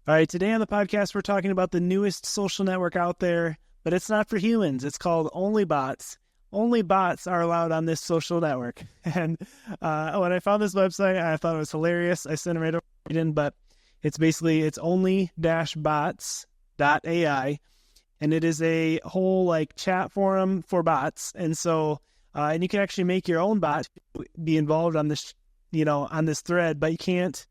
All right, today on the podcast, we're talking about the newest social network out there, but it's not for humans. It's called OnlyBots. Only bots are allowed on this social network. And when I found this website, I thought it was hilarious. I sent it right over to Aiden, but it's only-bots.ai, and it is a whole like chat forum for bots. And so, and you can actually make your own bot be involved on this, on this thread, but you can't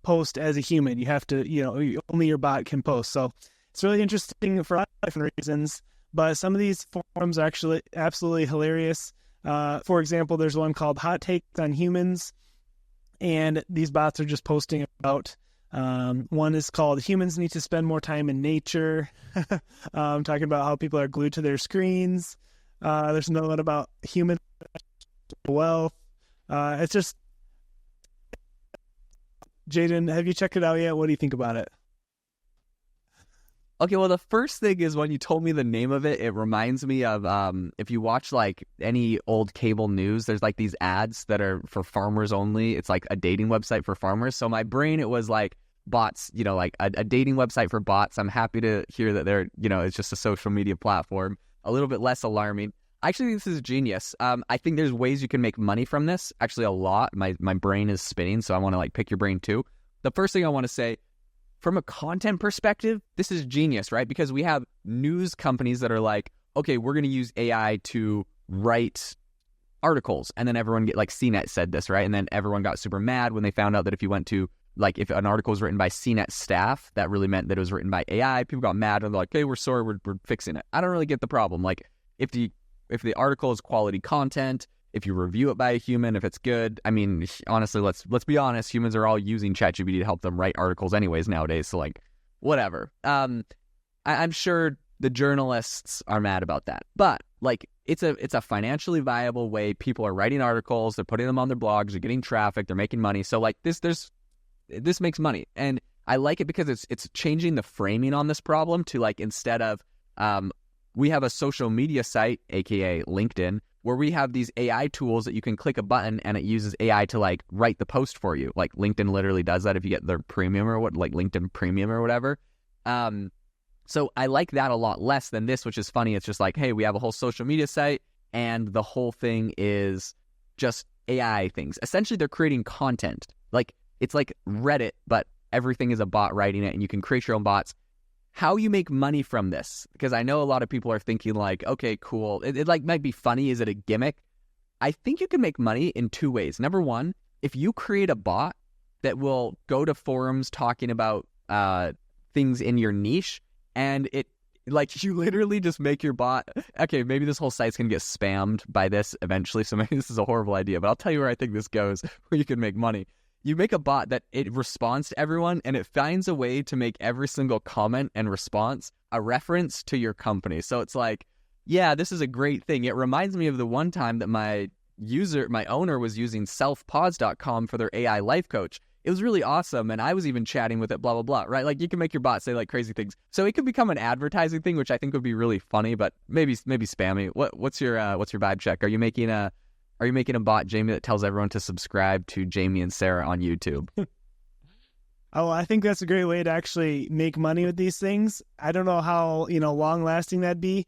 post as a human. You have to, only your bot can post. So it's really interesting for a lot of different reasons, but some of these forums are actually absolutely hilarious. For example, there's one called Hot Takes on Humans, and these bots are just posting about, one is called Humans Need to Spend More Time in Nature, talking about how people are glued to their screens. There's another one about human wealth. It's just, Jaden, have you checked it out yet? What do you think about it? Okay, well, the first thing is when you told me the name of it, it reminds me of if you watch like any old cable news, there's like these ads that are for farmers only. It's like a dating website for farmers. So my brain, it was like bots, like a dating website for bots. I'm happy to hear that they're, it's just a social media platform. A little bit less alarming. I actually think this is genius. I think there's ways you can make money from this. Actually, a lot. My brain is spinning, so I want to like pick your brain too. The first thing I want to say, from a content perspective, this is genius, right? Because we have news companies that are like, okay, we're going to use AI to write articles. And then everyone like CNET said this, right? And then everyone got super mad when they found out that if you went to, like, if an article was written by CNET staff, that really meant that it was written by AI. People got mad and they're like, hey, we're sorry, we're fixing it. I don't really get the problem. Like, if the article is quality content, if you review it by a human, if it's good, I mean, honestly, let's be honest, humans are all using ChatGPT to help them write articles anyways nowadays, so like, whatever. I'm sure the journalists are mad about that, but like, it's a financially viable way. People are writing articles, they're putting them on their blogs, they're getting traffic, they're making money. So like, this makes money, and I like it because it's changing the framing on this problem to like, instead of we have a social media site, aka LinkedIn, where we have these AI tools that you can click a button and it uses AI to like write the post for you. Like LinkedIn literally does that if you get their premium or what, like LinkedIn Premium or whatever. So I like that a lot less than this, which is funny. It's just like, hey, we have a whole social media site and the whole thing is just AI things. Essentially, they're creating content. Like, it's like Reddit, but everything is a bot writing it and you can create your own bots. How you make money from this, because I know a lot of people are thinking like, okay, cool. It like might be funny. Is it a gimmick? I think you can make money in two ways. Number one, if you create a bot that will go to forums talking about things in your niche, and it like you literally just make your bot. Okay, maybe this whole site's gonna get spammed by this eventually, so maybe this is a horrible idea. But I'll tell you where I think this goes, where you can make money. You make a bot that it responds to everyone and it finds a way to make every single comment and response a reference to your company. So it's like, yeah, this is a great thing. It reminds me of the one time that my owner was using selfpods.com for their AI life coach. It was really awesome. And I was even chatting with it, blah, blah, blah, right? Like you can make your bot say like crazy things. So it could become an advertising thing, which I think would be really funny, but maybe spammy. What's your vibe check? Are you making a bot, Jamie, that tells everyone to subscribe to Jamie and Sarah on YouTube? Oh, I think that's a great way to actually make money with these things. I don't know how, long lasting that'd be,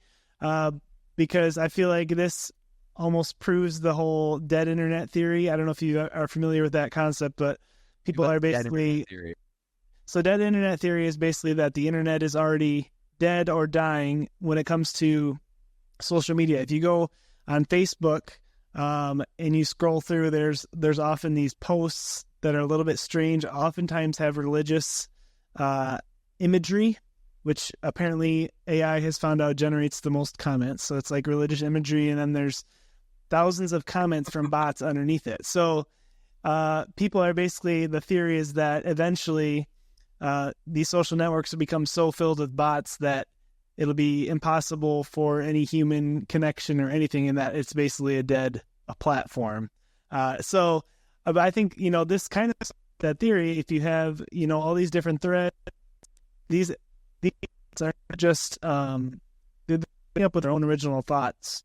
because I feel like this almost proves the whole dead internet theory. I don't know if you are familiar with that concept, but people are basically... So dead internet theory is basically that the internet is already dead or dying when it comes to social media. If you go on Facebook, and you scroll through, there's often these posts that are a little bit strange, oftentimes have religious imagery, which apparently AI has found out generates the most comments. So it's like religious imagery, and then there's thousands of comments from bots underneath it. So people are basically, the theory is that eventually these social networks will become so filled with bots that it'll be impossible for any human connection or anything, in that it's basically a platform. So I think, this kind of that theory, if you have, all these different threads, these are just, they're coming up with their own original thoughts,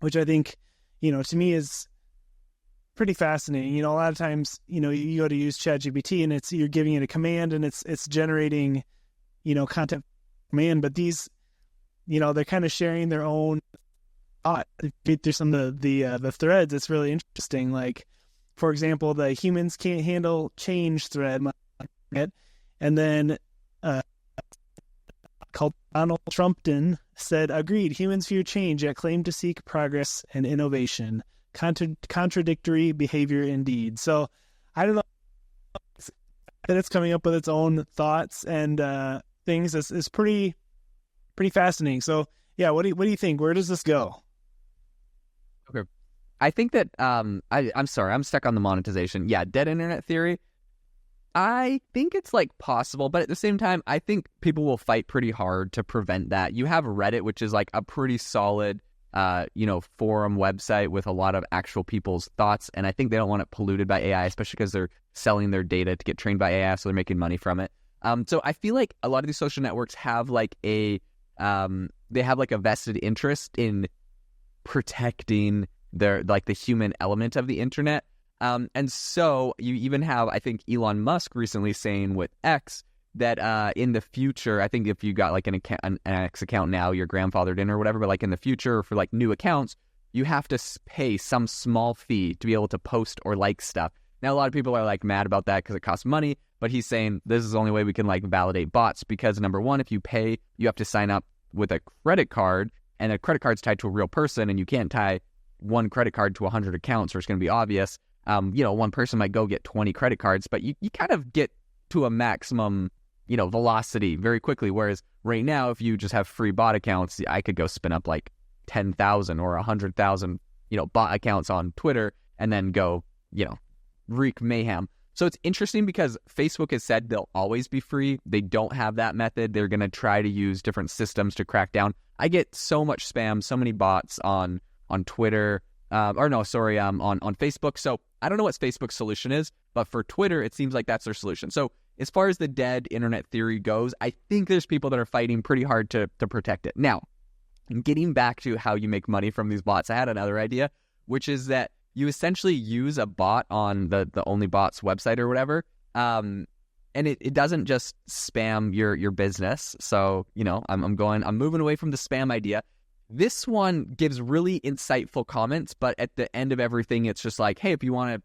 which I think, to me is pretty fascinating. You know, a lot of times, you know, you go to use ChatGPT and you're giving it a command and it's generating, you know, content command, but these, you know, they're kind of sharing their own thought through some of the threads. It's really interesting. Like, for example, the humans can't handle change thread, and then called Donald Trumpton said, agreed, humans fear change yet claim to seek progress and innovation. Contradictory behavior indeed. So I don't know that it's coming up with its own thoughts and things is pretty fascinating. So yeah, what do you think? Where does this go? Okay. I think that I'm sorry, I'm stuck on the monetization. Yeah, dead internet theory. I think it's like possible, but at the same time, I think people will fight pretty hard to prevent that. You have Reddit, which is like a pretty solid, forum website with a lot of actual people's thoughts, and I think they don't want it polluted by AI, especially because they're selling their data to get trained by AI, so they're making money from it. So I feel like a lot of these social networks have like a vested interest in protecting the human element of the internet. And so you even have, I think, Elon Musk recently saying with X that in the future, I think if you got like an X account now, you're grandfathered in or whatever, but like in the future for like new accounts, you have to pay some small fee to be able to post or like stuff. Now, a lot of people are like mad about that because it costs money, but he's saying this is the only way we can like validate bots because number one, if you pay, you have to sign up with a credit card, and a credit card's tied to a real person, and you can't tie one credit card to 100 accounts or it's going to be obvious. One person might go get 20 credit cards, but you kind of get to a maximum, velocity very quickly. Whereas right now, if you just have free bot accounts, I could go spin up like 10,000 or 100,000, bot accounts on Twitter and then go, wreak mayhem. So it's interesting because Facebook has said they'll always be free. They don't have that method. They're going to try to use different systems to crack down. I get so much spam, so many bots on Twitter, on Facebook. So I don't know what Facebook's solution is, but for Twitter, it seems like that's their solution. So as far as the dead internet theory goes, I think there's people that are fighting pretty hard to protect it. Now, getting back to how you make money from these bots, I had another idea, which is that you essentially use a bot on the OnlyBots website or whatever, and it doesn't just spam your business. So, I'm moving away from the spam idea. This one gives really insightful comments, but at the end of everything, it's just like, hey, if you want to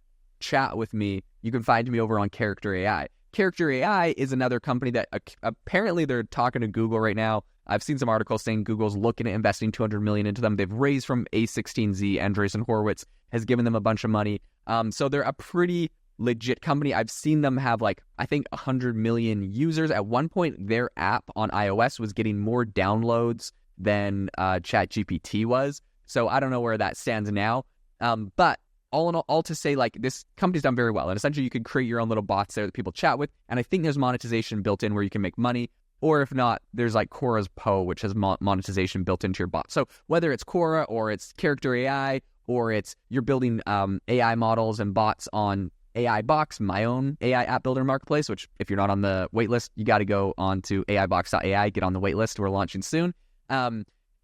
chat with me, you can find me over on Character AI. Character AI is another company that apparently they're talking to Google right now. I've seen some articles saying Google's looking at investing $200 million into them. They've raised from A16Z. Andreessen Horowitz has given them a bunch of money. So they're a pretty legit company. I've seen them have I think 100 million users. At one point, their app on iOS was getting more downloads than ChatGPT was. So I don't know where that stands now. But all in all to say, this company's done very well. And essentially, you can create your own little bots there that people chat with. And I think there's monetization built in where you can make money. Or if not, there's like Quora's Poe, which has monetization built into your bot. So whether it's Quora or it's Character AI or it's you're building AI models and bots on AI Box, my own AI app builder marketplace, which if you're not on the waitlist, you got to go on to AIbox.ai, get on the waitlist. We're launching soon.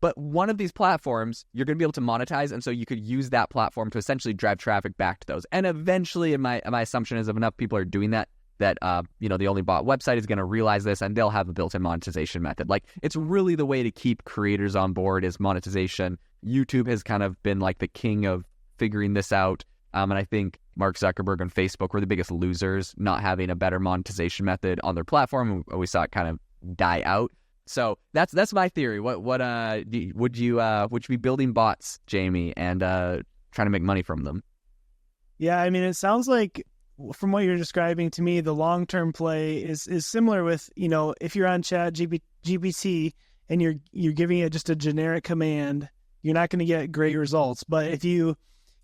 But one of these platforms, you're going to be able to monetize, and so you could use that platform to essentially drive traffic back to those. And eventually, my assumption is if enough people are doing that the OnlyBot website is going to realize this, and they'll have a built-in monetization method. It's really the way to keep creators on board is monetization. YouTube has kind of been like the king of figuring this out, and I think Mark Zuckerberg and Facebook were the biggest losers not having a better monetization method on their platform. We saw it kind of die out. So that's my theory. What would you be building bots, Jamie, and trying to make money from them? Yeah, I mean, it sounds like from what you're describing to me, the long-term play is similar with, if you're on ChatGPT and you're giving it just a generic command, you're not going to get great results. But if you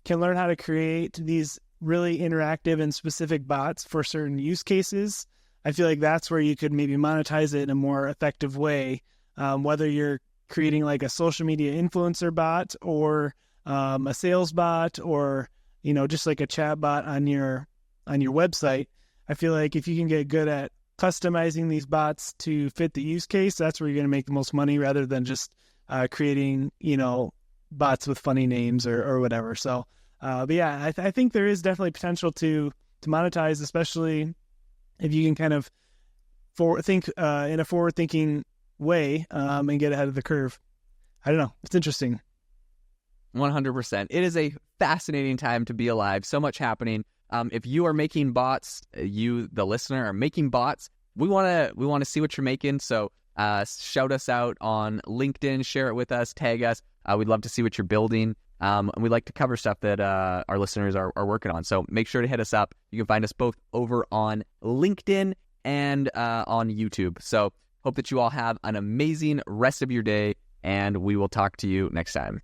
can learn how to create these really interactive and specific bots for certain use cases, I feel like that's where you could maybe monetize it in a more effective way, whether you're creating like a social media influencer bot or a sales bot or, just like a chat bot on your website. I feel like if you can get good at customizing these bots to fit the use case, that's where you're going to make the most money rather than just creating, bots with funny names or whatever. So But yeah, I think there is definitely potential to monetize, especially if you can kind of think in a forward thinking way and get ahead of the curve. I don't know. It's interesting. 100%. It is a fascinating time to be alive. So much happening. If you are making bots, you, the listener, are making bots, we want to see what you're making. So shout us out on LinkedIn, share it with us, tag us. We'd love to see what you're building. And we like to cover stuff that our listeners are working on. So make sure to hit us up. You can find us both over on LinkedIn and on YouTube. So hope that you all have an amazing rest of your day, and we will talk to you next time.